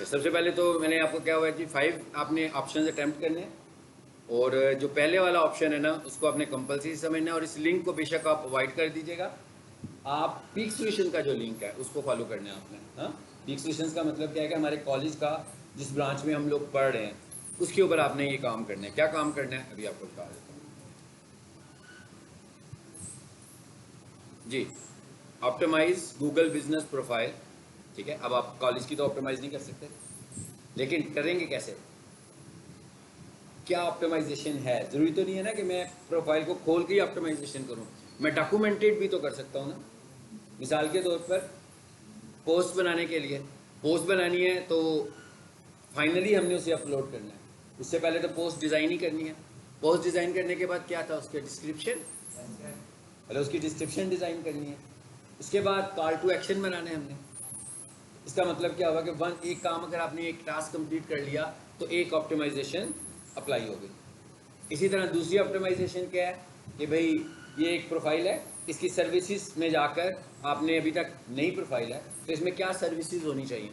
अच्छा, सबसे पहले तो मैंने आपको क्या हुआ है कि 5 आपने ऑप्शन अटैम्प्ट करने हैं, और जो पहले वाला ऑप्शन है ना उसको आपने कंपल्सरी समझना है, और इस लिंक को बेशक आप अवॉइड कर दीजिएगा। आप पीक सोल्यूशन का जो लिंक है उसको फॉलो करना है आपने। हाँ, पीक सोल्यूशन का मतलब क्या है कि हमारे कॉलेज का जिस ब्रांच में हम लोग पढ़ रहे हैं उसके ऊपर आपने ये काम करना है। क्या काम करना है अभी आपको बता देता हूँ जी। Optimize Google business profile. ठीक है, अब आप कॉलेज की तो ऑप्टिमाइज नहीं कर सकते, लेकिन करेंगे कैसे? क्या ऑप्टिमाइजेशन है? जरूरी तो नहीं है ना कि मैं प्रोफाइल को खोल के ही ऑप्टिमाइजेशन करूं, मैं डॉक्यूमेंटेड भी तो कर सकता हूं ना। मिसाल के तौर पर पोस्ट बनाने के लिए, पोस्ट बनानी है तो फाइनली हमने उसे अपलोड करना है, उससे पहले तो पोस्ट डिज़ाइन ही करनी है। पोस्ट डिज़ाइन करने के बाद क्या था, उसके डिस्क्रिप्शन, पहले उसकी डिस्क्रिप्शन डिज़ाइन करनी है। उसके बाद कॉल टू एक्शन बनाना है हमने। इसका मतलब क्या होगा कि वन एक काम अगर आपने एक टास्क कंप्लीट कर लिया तो एक ऑप्टिमाइजेशन अप्लाई हो गई। इसी तरह दूसरी ऑप्टिमाइजेशन क्या है कि भाई ये एक प्रोफाइल है, इसकी सर्विसेज में जाकर आपने अभी तक नई प्रोफाइल है तो इसमें क्या सर्विसेज होनी चाहिए,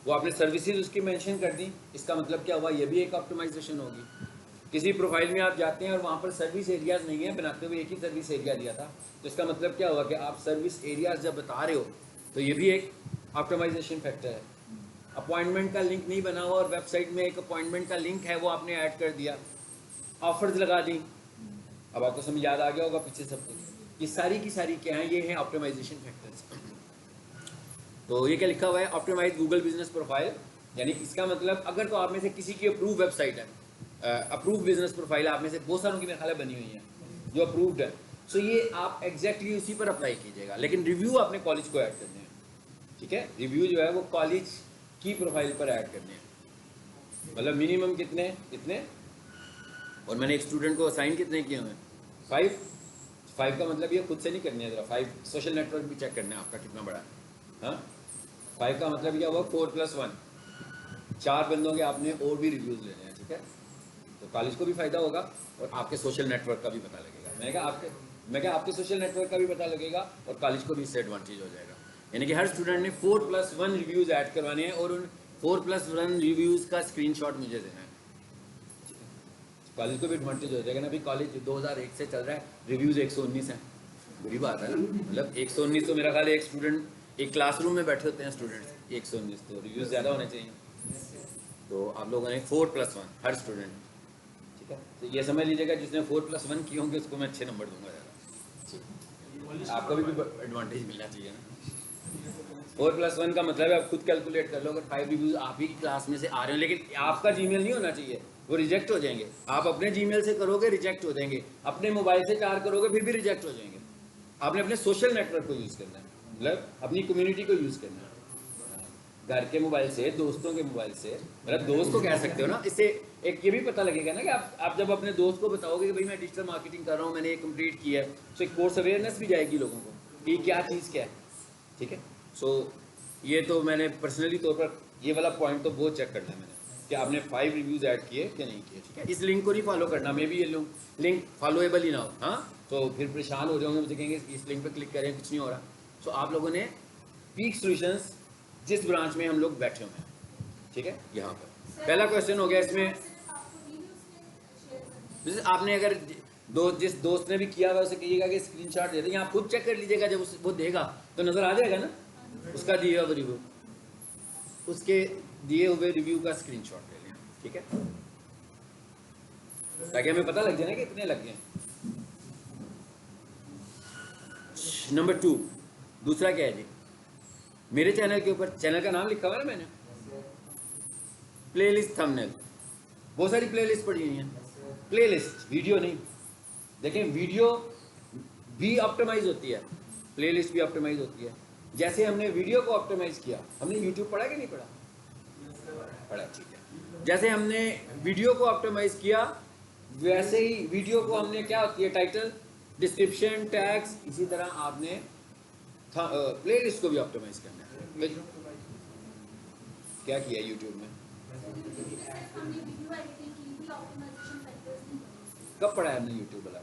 वो आपने सर्विसेज उसकी मेंशन कर दी। इसका मतलब क्या हुआ, ये भी एक ऑप्टिमाइजेशन होगी। किसी प्रोफाइल में आप जाते हैं और वहाँ पर सर्विस एरियाज नहीं है, बनाते हुए एक ही सर्विस एरिया दिया था, तो इसका मतलब क्या हुआ कि आप सर्विस एरियाज जब बता रहे हो तो ये भी एक ऑप्टिमाइजेशन फैक्टर है। अपॉइंटमेंट का लिंक नहीं बना हुआ और वेबसाइट में एक अपॉइंटमेंट का लिंक है वो आपने ऐड कर दिया, ऑफर्स लगा दी। अब आपको समझ याद आ गया होगा पीछे सब कुछ। ये सारी की सारी क्या है, ये हैं ऑप्टिमाइजेशन फैक्टर्स। तो ये क्या लिखा हुआ है, ऑप्टिमाइज गूगल बिजनेस प्रोफाइल, यानी इसका मतलब अगर तो आप में से किसी की अप्रूव वेबसाइट है, अप्रूव बिजनेस प्रोफाइल आप में से बहुत सारों की मेरे ख्याल है बनी हुई है जो अप्रूव्ड है, सो ये आप एग्जैक्टली उसी पर अप्लाई कीजिएगा, लेकिन रिव्यू आपने कॉलेज को ऐड करने हैं। ठीक है, रिव्यू जो है वो कॉलेज की प्रोफाइल पर ऐड करने हैं। मतलब मिनिमम कितने इतने, और मैंने एक स्टूडेंट को असाइन कितने किए हुए हैं, 5। 5 का मतलब ये खुद से नहीं करनी है, जरा 5 सोशल नेटवर्क भी चेक करना है आपका कितना बड़ा है। हाँ, 5 का मतलब क्या हुआ, 4+1, 4 बंदों के आपने और भी रिव्यूज़ लेने हैं। ठीक है, तो कॉलेज को भी फ़ायदा होगा और आपके सोशल नेटवर्क का भी पता लगेगा। मैं क्या आपके सोशल नेटवर्क का भी पता लगेगा और कॉलेज को भी इससे एडवांटेज हो जाएगा। यानी कि हर स्टूडेंट ने 4+1 रिव्यूज़ ऐड करवाने हैं और उन 4+1 रिव्यूज़ का स्क्रीनशॉट मुझे देना है। कॉलेज को भी एडवांटेज हो जाएगा ना, अभी कॉलेज 2001 से चल रहा है, रिव्यूज़ 119 हैं। बुरी बात है ना, मतलब 119 तो मेरा ख्याल है एक स्टूडेंट एक क्लासरूम में बैठे होते हैं स्टूडेंट्स, 119 तो रिव्यूज़ ज़्यादा होने चाहिए। तो आप लोगों ने 4+1 हर स्टूडेंट। ठीक है, तो ये समझ लीजिएगा जिसने 4+1 किए होंगे उसको मैं अच्छे नंबर दूंगा ज़्यादा। आपको भी एडवांटेज मिलना चाहिए ना। 4+1 का मतलब है आप खुद कैलकुलेट कर लो, अगर 5 रिव्यूज़ आप ही क्लास में से आ रहे हो, लेकिन आपका जीमेल नहीं होना चाहिए, वो रिजेक्ट हो जाएंगे। आप अपने जीमेल से करोगे रिजेक्ट हो जाएंगे, अपने मोबाइल से 4 करोगे फिर भी रिजेक्ट हो जाएंगे। आपने अपने सोशल नेटवर्क को यूज़ करना है, मतलब अपनी कम्युनिटी को यूज़ करना है। घर के मोबाइल से, दोस्तों के मोबाइल से, मतलब दोस्त को कह सकते हो ना, इससे एक ये भी पता लगेगा ना कि आप जब अपने दोस्त को बताओगे कि भाई मैं डिजिटल मार्केटिंग कर रहा हूँ, मैंने ये कंप्लीट किया है, तो एक कोर्स अवेयरनेस भी जाएगी लोगों को कि क्या चीज़ क्या है। ठीक है, सो ये तो मैंने पर्सनली तौर पर ये वाला पॉइंट तो बहुत चेक करना है मैंने कि आपने 5 रिव्यूज़ ऐड किए कि नहीं किए। ठीक है, इस लिंक को नहीं फॉलो करना, मे भी ये लिंक फॉलोएबल ही ना हो। हाँ, तो फिर परेशान हो जाओगे, मुझे कहेंगे इस लिंक पर क्लिक करें, कुछ नहीं हो रहा। सो आप लोगों ने पीक सॉल्यूशंस जिस ब्रांच में हम लोग बैठे हुए हैं, ठीक है, यहाँ पर पहला क्वेश्चन हो गया इसमें। जैसे आपने अगर जिस दोस्त ने भी किया हुआ उसे कहिएगा कि स्क्रीनशॉट दे दे, यहाँ खुद चेक कर लीजिएगा, जब वो देगा तो नज़र आ जाएगा ना उसका दिया हुआ रिव्यू, उसके दिए हुए रिव्यू का स्क्रीनशॉट ले लें। ठीक है, ताकि हमें पता लग जाए ना कि कितने लग गए। नंबर 2, दूसरा क्या है जी, मेरे चैनल के ऊपर, चैनल का नाम लिखा हुआ है ना मैंने, प्लेलिस्ट थंबनेल, बहुत सारी प्लेलिस्ट पड़ी हुई हैं। प्लेलिस्ट, वीडियो नहीं। देखें, वीडियो भी ऑप्टिमाइज होती है, प्लेलिस्ट भी ऑप्टिमाइज होती है। जैसे हमने वीडियो को ऑप्टिमाइज किया, हमने यूट्यूब पढ़ा कि नहीं पढ़ा? पढ़ा, ठीक है। जैसे हमने वीडियो को ऑप्टिमाइज किया वैसे ही वीडियो को हमने, क्या होती है, टाइटल, डिस्क्रिप्शन, टैग्स, इसी तरह आपने प्लेलिस्ट को भी ऑप्टिमाइज करना है। क्या किया यूट्यूब में? कब पढ़ा है हमने यूट्यूब वाला?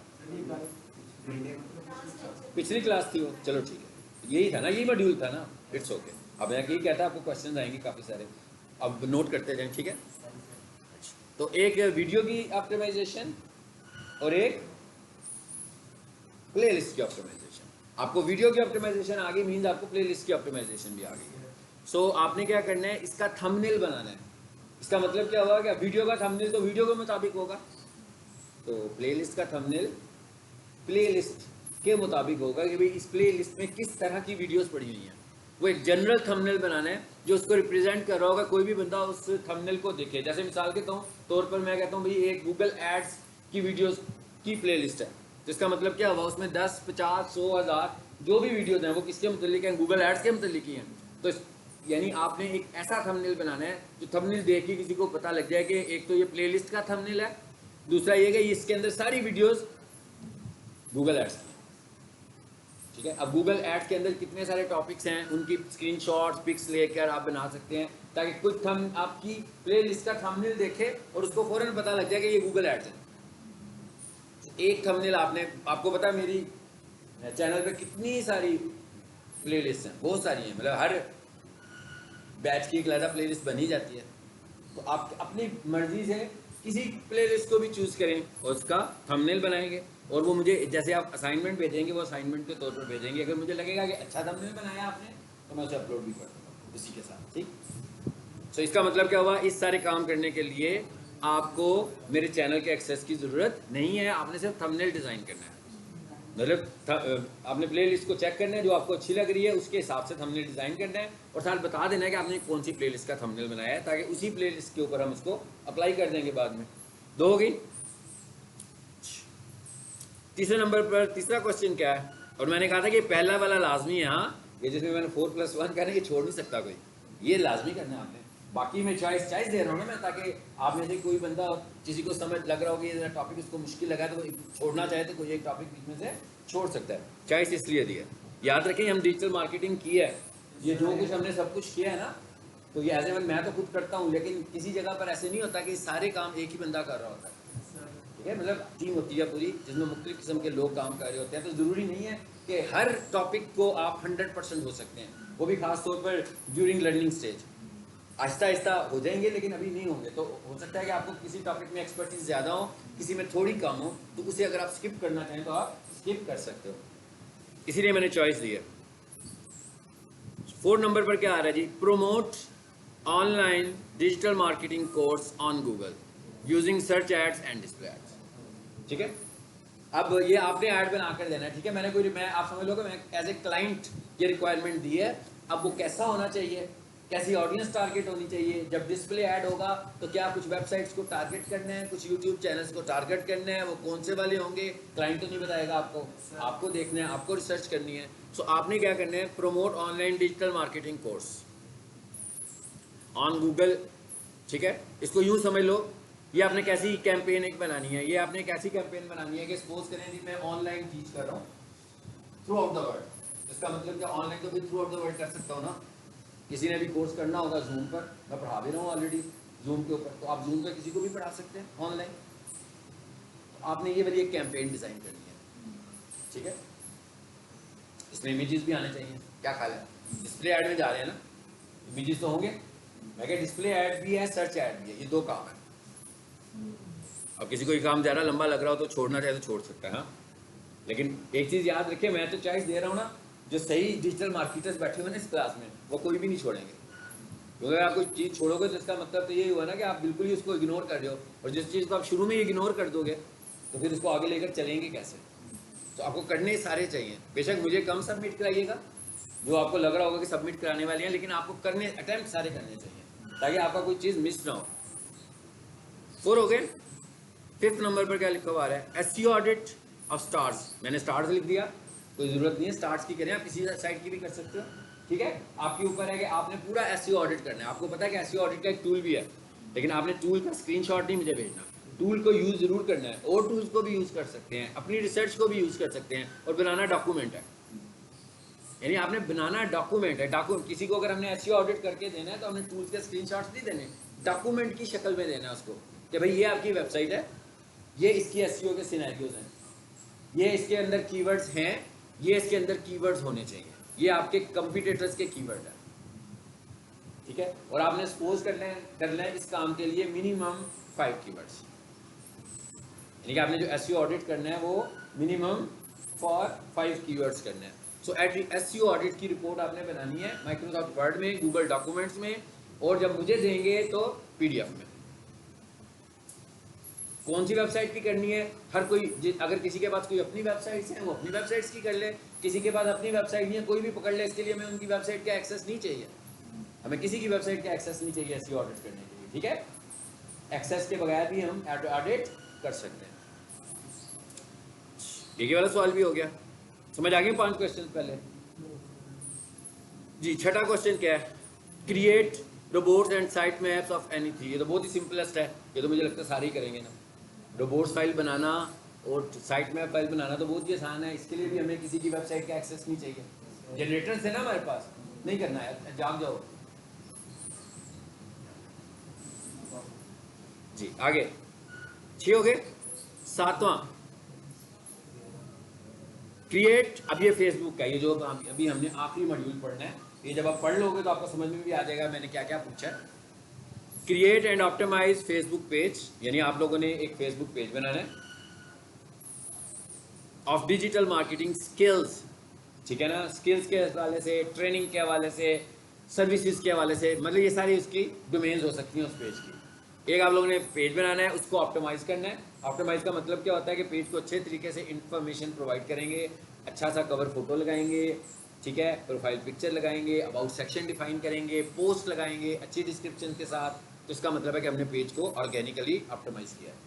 पिछली क्लास थी वो, चलो ठीक है, यही था ना, यही मॉड्यूल था ना, इट्स ओके। अब मैं यही कहता आपको क्वेश्चन आएंगे काफ़ी सारे। अब नोट करते जाएं, ठीक है। तो एक वीडियो की ऑप्टिमाइजेशन और एक प्लेलिस्ट की ऑप्टिमाइजेशन। आपको वीडियो की ऑप्टिमाइजेशन आ गई, मीन्स आपको प्लेलिस्ट की ऑप्टिमाइजेशन भी आ गई है। सो आपने क्या करना है, इसका थंबनेल बनाना है। इसका मतलब क्या हुआ, क्या वीडियो का थंबनेल तो वीडियो के मुताबिक होगा, तो प्लेलिस्ट का थंबनेल प्लेलिस्ट के मुताबिक होगा कि भाई इस प्लेलिस्ट में किस तरह की वीडियोस पड़ी हुई हैं। वो एक जनरल थंबनेल बनाना है जो उसको रिप्रेजेंट कर रहा होगा, कोई भी बंदा उस थंबनेल को देखे। जैसे मिसाल के तौर पर मैं कहता हूँ भाई एक गूगल एड्स की वीडियोस की प्लेलिस्ट है, तो इसका मतलब क्या हुआ, उसमें 10, 50, 100, 1000 जो भी वीडियोज हैं वो किसके मुतल्लिक हैं, गूगल एड्स के मुतल्लिक ही हैं। तो यानी आपने एक ऐसा थंबनेल बनाना है जो थंबनेल देख के किसी को पता लग जाए कि एक तो ये प्लेलिस्ट का थंबनेल है, दूसरा ये कि इसके अंदर सारी वीडियोस गूगल एड्स की, ठीक है। अब गूगल एड्स के अंदर कितने सारे टॉपिक्स हैं, उनकी स्क्रीनशॉट्स, पिक्स लेकर आप बना सकते हैं, ताकि कुछ थंब आपकी प्लेलिस्ट का थंबनेल देखे और उसको फौरन पता लग जाए कि ये गूगल एड्स है। एक थंबनेल आपको पता है मेरी चैनल पे कितनी सारी प्लेलिस्ट हैं, बहुत सारी हैं, मतलब हर बैच की एक अलग प्लेलिस्ट बनी जाती है। तो आप अपनी मर्जी से किसी प्लेलिस्ट को भी चूज़ करें और उसका थंबनेल बनाएंगे, और वो मुझे जैसे आप असाइनमेंट भेजेंगे वो असाइनमेंट के तौर पर भेजेंगे। अगर मुझे लगेगा कि अच्छा थंबनेल बनाया आपने तो मैं उसे अपलोड भी कर दूँगा उसी के साथ, ठीक। तो इसका मतलब क्या हुआ, इस सारे काम करने के लिए आपको मेरे चैनल के एक्सेस की ज़रूरत नहीं है, आपने सिर्फ थंबनेल डिज़ाइन करना है। मतलब आपने प्लेलिस्ट को चेक करना है, जो आपको अच्छी लग रही है उसके हिसाब से थंबनेल डिज़ाइन करना है, और साथ बता देना है कि आपने कौन सी प्लेलिस्ट का थंबनेल बनाया है, ताकि उसी प्लेलिस्ट के ऊपर हम उसको अप्लाई कर देंगे बाद में। 2 हो गई। तीसरे नंबर पर तीसरा क्वेश्चन क्या है, और मैंने कहा था कि पहला वाला लाजमी है, हाँ, ये जिसमें मैंने 4+1 कहना, कि छोड़ नहीं सकता कोई, ये लाजमी करना है आपने। बाकी मैं चॉइस दे रहा हूँ ना मैं, ताकि आप में से कोई बंदा किसी को समझ लग रहा हो कि ये टॉपिक उसको मुश्किल लगा है, तो छोड़ना चाहे तो कोई एक टॉपिक बीच में से छोड़ सकता है। चॉइस इसलिए दी है। याद रखें हम डिजिटल मार्केटिंग की है, ये जो कुछ हमने सब कुछ किया है ना, तो ये एज ए मैं तो खुद करता हूँ, लेकिन किसी जगह पर ऐसे नहीं होता कि सारे काम एक ही बंदा कर रहा होता है, ठीक है। मतलब टीम होती है पूरी, जिसमें मुख्तलिफ किस्म के लोग काम कर रहे होते हैं। तो ज़रूरी नहीं है कि हर टॉपिक को आप 100% हो सकते हैं, वो भी खास तौर पर during learning stage. Aahista Aahista हो जाएंगे, लेकिन अभी नहीं होंगे। तो हो सकता है कि आपको किसी टॉपिक में एक्सपर्टीज ज़्यादा हो, किसी में थोड़ी कम हो, तो उसे अगर आप स्किप करना चाहें तो आप स्किप कर सकते हो, इसीलिए मैंने चॉइस दी है। 4 नंबर पर क्या आ रहा है जी, promote online digital marketing course on Google using search ads and display ads, ठीक है। अब ये आपने ऐड बना कर देना है, ठीक है। मैं आप समझ लो कि मैं एज ए क्लाइंट ये रिक्वायरमेंट दी है। अब वो कैसा होना चाहिए, कैसी ऑडियंस टारगेट होनी चाहिए, जब डिस्प्ले ऐड होगा तो क्या कुछ वेबसाइट्स को टारगेट करना है, कुछ यूट्यूब चैनल्स को टारगेट करना है, वो कौन से वाले होंगे, क्लाइंट तो नहीं बताएगा आपको देखना है, आपको रिसर्च करनी है। सो आपने क्या करना है, promote online digital marketing course on Google, ठीक है। इसको यूँ समझ लो, ये आपने कैसी कैंपेन एक बनानी है, ये आपने कैसी कैंपेन बनानी है कि सपोज करें जी मैं ऑनलाइन टीच कर रहा हूँ थ्रू आउट द वर्ल्ड। इसका मतलब क्या, ऑनलाइन तो भी थ्रू आउट द वर्ल्ड कर सकता हूँ ना। किसी ने भी कोर्स करना होगा जूम पर, मैं पढ़ा भी रहा हूँ ऑलरेडी जूम के ऊपर, तो आप जूम पर किसी को भी पढ़ा सकते हैं ऑनलाइन। तो आपने ये वाली एक कैंपेन डिज़ाइन करनी है, ठीक है। इसमें इमेजेस भी आने चाहिए, क्या ख्याल है, डिस्प्ले ऐड में जा रहे हैं ना, इमेजेस तो होंगे। मैं क्या, डिस्प्ले ऐड भी है, सर्च ऐड भी है, ये 2 काम है। अब किसी को ये काम ज़्यादा लंबा लग रहा हो तो छोड़ना चाहे तो छोड़ सकता है, हाँ। लेकिन एक चीज़ याद रखिए, मैं तो चॉइस दे रहा हूँ ना, जो सही डिजिटल मार्केटर्स बैठे हुए ना इस क्लास में, वो कोई भी नहीं छोड़ेंगे। क्योंकि अगर आप कोई चीज़ छोड़ोगे तो इसका मतलब तो यही हुआ ना कि आप बिल्कुल ही उसको इग्नोर कर रहे हो, और जिस चीज़ को आप शुरू में ही इग्नोर कर दोगे तो फिर उसको आगे लेकर चलेंगे कैसे। तो आपको करने सारे चाहिए, बेशक मुझे कम सबमिट कराइएगा जो आपको लग रहा होगा कि सबमिट कराने वाले हैं, लेकिन आपको करने अटैम्प्ट सारे करने चाहिए ताकि आपका कोई चीज़ मिस ना हो। 4 हो गए। 5th नंबर पर क्या लिखा हुआ है, एसईओ ऑडिट ऑफ स्टार्स। मैंने स्टार्स लिख दिया, कोई ज़रूरत नहीं है स्टार्स की करें, आप किसी साइट की भी कर सकते हो, ठीक है। आपके ऊपर है कि आपने पूरा एसईओ ऑडिट करना है। आपको पता है कि एसईओ ऑडिट का एक टूल भी है, लेकिन आपने टूल का स्क्रीनशॉट नहीं मुझे भेजना, टूल को यूज़ ज़रूर करना है, और टूल्स को भी यूज़ कर सकते हैं, अपनी रिसर्च को भी यूज़ कर सकते हैं, और बनाना डॉक्यूमेंट है, यानी आपने बनाना डॉक्यूमेंट है। डॉक्यूमेंट किसी को अगर हमने एसईओ ऑडिट करके देना है तो हमने टूल्स के स्क्रीनशॉट्स नहीं देने, डॉक्यूमेंट की शक्ल में देना है उसको, कि भाई ये आपकी वेबसाइट है, ये इसकी एसईओ के सिनेरियोज हैं, ये इसके अंदर कीवर्ड्स हैं, ये इसके अंदर कीवर्ड्स होने चाहिए, ये आपके कंपटीटर्स के कीवर्ड है। ठीक है। और आपने सपोज करना है इस काम के लिए मिनिमम 5 कीवर्ड्स, यानी कि आपने जो एसईओ ऑडिट करना है वो मिनिमम फॉर 5 कीवर्ड्स करना है। सो एसईओ ऑडिट की रिपोर्ट आपने बनानी है माइक्रोसॉफ्ट वर्ड में, गूगल डॉक्यूमेंट्स में, और जब मुझे देंगे तो पीडीएफ में। कौन सी वेबसाइट की करनी है, हर कोई अगर किसी के पास कोई अपनी वेबसाइट्स हैं वो अपनी वेबसाइट्स की कर ले, किसी के पास अपनी वेबसाइट नहीं है कोई भी पकड़ ले, इसके लिए हमें उनकी वेबसाइट का एक्सेस नहीं चाहिए, हमें किसी की वेबसाइट का एक्सेस नहीं चाहिए एसईओ ऑडिट करने के लिए, ठीक है। एक्सेस के बगैर भी हम ऑडिट कर सकते हैं। ये वाला सवाल भी हो गया, समझ आ गए 5 क्वेश्चन पहले जी। छठा क्वेश्चन क्या है, create robots and site maps of anything. ये तो बहुत ही सिंपलेस्ट है, ये तो मुझे लगता है सारे ही करेंगे ना। रोबोट्स फाइल बनाना और साइट मैप फाइल बनाना तो बहुत ही आसान है, इसके लिए भी हमें किसी की वेबसाइट का एक्सेस नहीं चाहिए, जनरेटर्स है ना हमारे पास, नहीं करना है, जाग जाओ जी। आगे 6 हो गए। 7वां क्रिएट, अब ये फेसबुक का, ये जो अभी हमने आखिरी मॉड्यूल पढ़ना है, ये जब आप पढ़ लोगे तो आपको समझ में भी आ जाएगा मैंने क्या क्या पूछा है। Create and optimise Facebook page, यानी आप लोगों ने एक फेसबुक पेज बनाना है ऑफ डिजिटल मार्केटिंग स्किल्स, ठीक है ना। स्किल्स के हवाले से, ट्रेनिंग के हवाले से, सर्विसेज के हवाले से, मतलब ये सारी उसकी डोमेन्स हो सकती हैं उस पेज की। एक आप लोगों ने पेज बनाना है, उसको ऑप्टिमाइज करना है। ऑप्टिमाइज का मतलब क्या होता है कि पेज को अच्छे तरीके से इंफॉर्मेशन प्रोवाइड करेंगे, अच्छा सा कवर फोटो लगाएंगे, ठीक है, प्रोफाइल पिक्चर लगाएंगे, अबाउट सेक्शन डिफाइन करेंगे, पोस्ट लगाएंगे अच्छी डिस्क्रिप्शन के साथ। तो इसका मतलब है कि हमने पेज को ऑर्गेनिकली ऑप्टिमाइज किया है,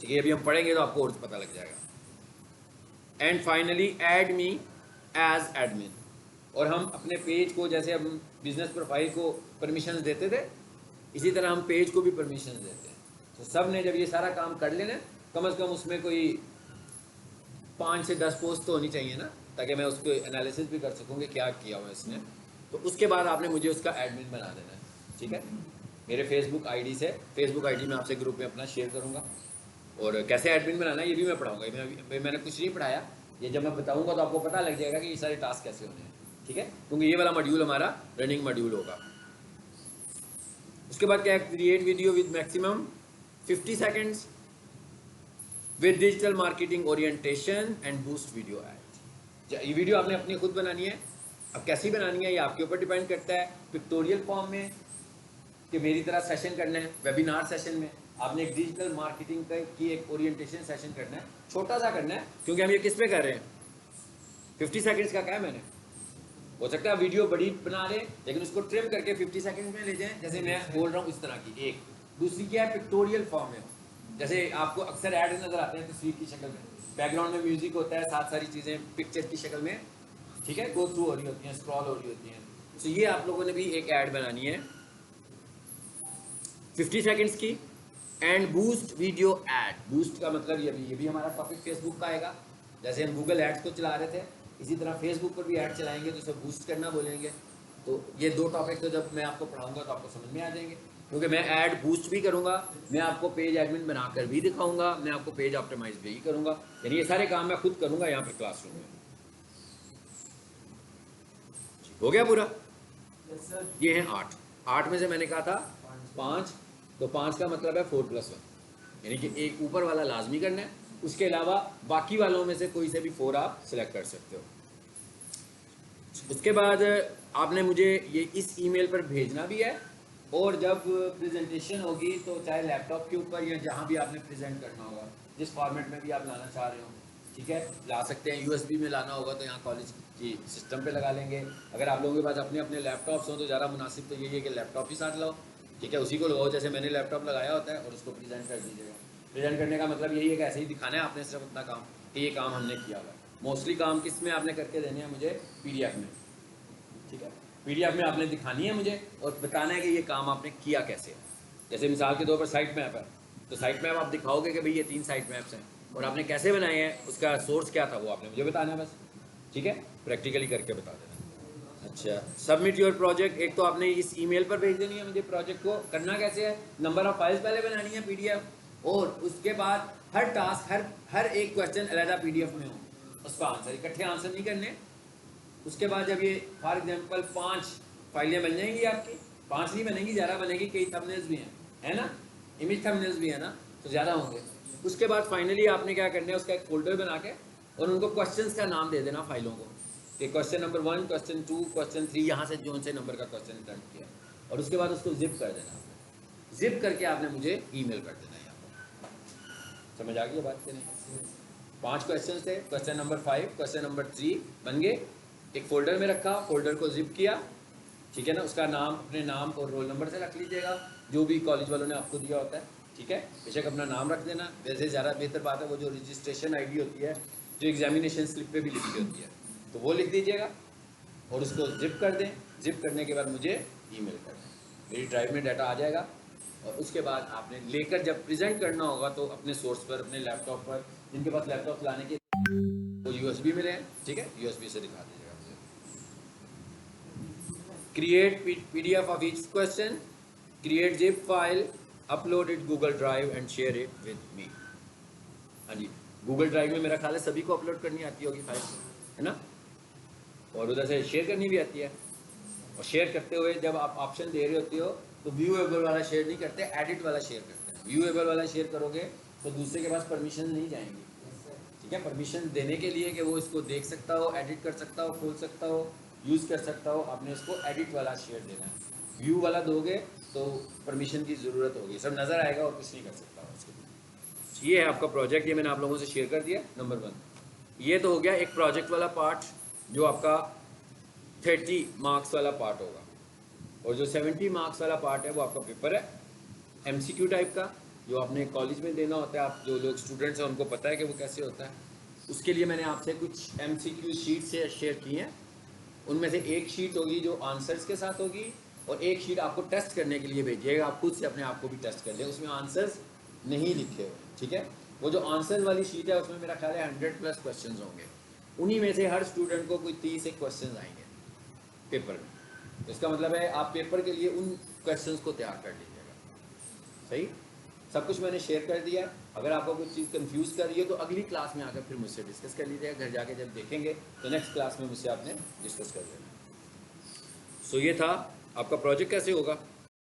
ठीक है। अभी हम पढ़ेंगे तो आपको और पता लग जाएगा। And finally add me as admin, और हम अपने पेज को, जैसे हम बिजनेस प्रोफाइल को परमिशन देते थे, इसी तरह हम पेज को भी परमिशन देते हैं। तो सब ने जब ये सारा काम कर लेना, कम से कम उसमें कोई 5 से 10 पोस्ट तो होनी चाहिए ना, ताकि मैं उसको एनालिसिस भी कर सकूँ कि क्या किया हुआ इसने। तो उसके बाद आपने मुझे उसका एडमिन बना देना है, ठीक है। मेरे फेसबुक आईडी से, फेसबुक आईडी में आपसे ग्रुप में अपना शेयर करूँगा, और कैसे एडमिन बनाना है ये भी मैं पढ़ाऊँगा। मैंने कुछ नहीं पढ़ाया, ये जब मैं बताऊँगा तो आपको पता लग जाएगा कि ये सारे टास्क कैसे होने हैं, ठीक है, क्योंकि ये वाला मॉड्यूल हमारा रनिंग मॉड्यूल होगा। उसके बाद क्या है, create video with maximum 50 seconds with digital marketing orientation and boost video add. ये वीडियो आपने अपनी खुद बनानी है, अब कैसी बनानी है ये आपके ऊपर डिपेंड करता है। पिक्टोरियल फॉर्म में कि मेरी तरह सेशन करना है, वेबिनार सेशन में आपने एक डिजिटल मार्केटिंग की एक ओरिएंटेशन सेशन करना है, छोटा सा करना है, क्योंकि हम ये किस पे कर रहे हैं, 50 सेकेंड्स का क्या है मैंने, हो सकता है वीडियो बड़ी बना रहे लेकिन उसको ट्रिम करके 50 सेकंड में ले जाएं, जैसे मैं बोल रहा हूँ इस तरह की। एक दूसरी क्या है, पिक्टोरियल फॉर्म में, जैसे आपको अक्सर ऐड नजर आते हैं तस्वीर की शक्ल में, बैकग्राउंड में म्यूजिक होता है, साथ सारी चीज़ें पिक्चर की शक्ल में, ठीक है, गो थ्रू हो रही होती हैं, स्क्रॉल हो रही होती हैं। तो ये आप लोगों ने भी एक ऐड बनानी है 50 सेकेंड्स की, and boost video add. Boost का मतलब ये भी हमारा टॉपिक फेसबुक का आएगा, जैसे हम गूगल एड्स को चला रहे थे इसी तरह फेसबुक पर भी ऐड चलाएंगे तो इसे बूस्ट करना बोलेंगे। तो ये 2 टॉपिक तो जब मैं आपको पढ़ाऊंगा तो आपको समझ में आ जाएंगे, क्योंकि मैं ऐड बूस्ट भी करूंगा, मैं आपको पेज एडमिन बनाकर भी दिखाऊंगा, मैं आपको पेज ऑप्टिमाइज भी करूंगा, यानी ये सारे काम मैं खुद करूंगा यहाँ पर क्लासरूम में। हो गया पूरा? ये है 8 में से मैंने कहा था 5, तो 5 का मतलब है 4+1, यानी कि एक ऊपर वाला लाजमी करना है, उसके अलावा बाकी वालों में से कोई से भी 4 आप सिलेक्ट कर सकते हो। उसके बाद आपने मुझे ये इस ईमेल पर भेजना भी है, और जब प्रेजेंटेशन होगी तो चाहे लैपटॉप के ऊपर या जहाँ भी आपने प्रेजेंट करना होगा, जिस फॉर्मेट में भी आप लाना चाह रहे हो, ठीक है, ला सकते हैं। यूएसबी में लाना होगा तो यहाँ कॉलेज की सिस्टम पे लगा लेंगे। अगर आप लोगों के पास अपने अपने लैपटॉप्स हों तो ज़्यादा मुनासिब तो यही है कि लैपटॉप ही साथ लाओ, ठीक है, उसी को लगाओ जैसे मैंने लैपटॉप लगाया होता है, और उसको प्रेजेंट कर दीजिएगा। प्रेजेंट करने का मतलब यही है कि ऐसे ही दिखाना है आपने सिर्फ अपना काम कि ये काम हमने किया हुआ है। मोस्टली काम किस में आपने करके देने हैं मुझे, पीडीएफ में, ठीक है, पीडीएफ में आपने दिखानी है मुझे और बताना है कि ये काम आपने किया कैसे है। जैसे मिसाल के तौर पर साइट मैप है, तो साइट मैप आप दिखाओगे कि भाई ये 3 साइट मैप्स हैं और आपने कैसे बनाए हैं, उसका सोर्स क्या था वो आपने मुझे बताना है बस, ठीक है, प्रैक्टिकली करके बता देना। अच्छा, सबमिट योर प्रोजेक्ट, एक तो आपने इस ईमेल पर भेज देनी है मुझे प्रोजेक्ट को, करना कैसे है, नंबर ऑफ फाइल्स पहले बनानी है पीडीएफ, और उसके बाद हर टास्क हर एक क्वेश्चन अलहदा पीडीएफ में हो, उसका आंसर इकट्ठे आंसर नहीं करने। उसके बाद जब ये फॉर एग्जांपल 5 फाइलें बन जाएंगी आपकी, 5 नहीं बनेगी, 11 बनेगी, कई थंबनेल्स भी हैं, है ना, इमेज थंबनेल्स भी है ना, तो ज़्यादा होंगे। उसके बाद फाइनली आपने क्या करना है, उसका एक फोल्डर बना के और उनको क्वेश्चंस का नाम दे देना फाइलों को, कि क्वेश्चन नंबर 1, क्वेश्चन 2, क्वेश्चन 3, यहाँ से जो से नंबर का क्वेश्चन अटेम्प्ट किया, और उसके बाद उसको जिप कर देना। जिप करके आपने मुझे ईमेल कर देना। यहाँ पर समझ आ गई बात के नहीं? 5 क्वेश्चन थे, क्वेश्चन नंबर 5, क्वेश्चन नंबर 3 बन गए, एक फोल्डर में रखा, फोल्डर को जिप किया, ठीक है ना, उसका नाम अपने नाम और रोल नंबर से रख लीजिएगा, जो भी कॉलेज वालों ने आपको दिया होता है, ठीक है, बेशक अपना नाम रख देना, वैसे ज़्यादा बेहतर बात है वो जो रजिस्ट्रेशन आईडी होती है, जो एग्जामिनेशन स्लिप पे भी लिखी होती है, तो वो लिख दीजिएगा और उसको जिप कर दें। जिप करने के बाद मुझे ईमेल कर दें, मेरी ड्राइव में डाटा आ जाएगा, और उसके बाद आपने लेकर जब प्रेजेंट करना होगा तो अपने सोर्स पर, अपने लैपटॉप पर, जिनके पास लैपटॉप लाने के वो USB में रहें, ठीक है, USB से दिखा दीजिएगा मुझे। Create PDF of each question, create zip file, upload it Google Drive and share it with me। हाँ जी, Google Drive में मेरा ख्याल है सभी को अपलोड करनी आती होगी फाइल, है ना, और उधर से शेयर करनी भी आती है। और शेयर करते हुए जब आप ऑप्शन दे रहे होते हो तो व्यूएबल वाला शेयर नहीं करते, एडिट वाला शेयर करते हैं। व्यूएबल वाला शेयर करोगे तो दूसरे के पास परमिशन नहीं जाएंगी, ठीक है, परमिशन देने के लिए कि वो इसको देख सकता हो, एडिट कर सकता हो, खोल सकता हो, यूज़ कर सकता हो, आपने उसको एडिट वाला शेयर देना है। व्यू वाला दोगे तो परमिशन की ज़रूरत होगी, सब नज़र आएगा और कुछ नहीं कर सकता उसके। ये है आपका प्रोजेक्ट, ये मैंने आप लोगों से शेयर कर दिया, नंबर 1। ये तो हो गया एक प्रोजेक्ट वाला पार्ट जो आपका 30 मार्क्स वाला पार्ट होगा, और जो 70 मार्क्स वाला पार्ट है वो आपका पेपर है MCQ टाइप का, जो आपने कॉलेज में देना होता है। आप जो लोग स्टूडेंट्स हैं उनको पता है कि वो कैसे होता है। उसके लिए मैंने आपसे कुछ MCQ शीट से शेयर की हैं, उनमें से एक शीट होगी जो आंसर्स के साथ होगी, और एक शीट आपको टेस्ट करने के लिए भेजिएगा, आप खुद से अपने आप को भी टेस्ट कर लें, उसमें आंसर्स नहीं लिखे हुए, ठीक है। वो जो आंसर वाली शीट है उसमें मेरा ख्याल है 100+ क्वेश्चन होंगे, उन्हीं में से हर स्टूडेंट को कोई 30 एक क्वेश्चन आएंगे पेपर में। तो इसका मतलब है आप पेपर के लिए उन क्वेश्चंस को तैयार कर लीजिएगा। सही, सब कुछ मैंने शेयर कर दिया है। अगर आपको कुछ चीज़ कंफ्यूज कर रही है तो अगली क्लास में आकर फिर मुझसे डिस्कस कर लीजिएगा, घर जाके जब देखेंगे तो नेक्स्ट क्लास में मुझसे आपने डिस्कस कर लेना। सो ये था आपका प्रोजेक्ट कैसे होगा।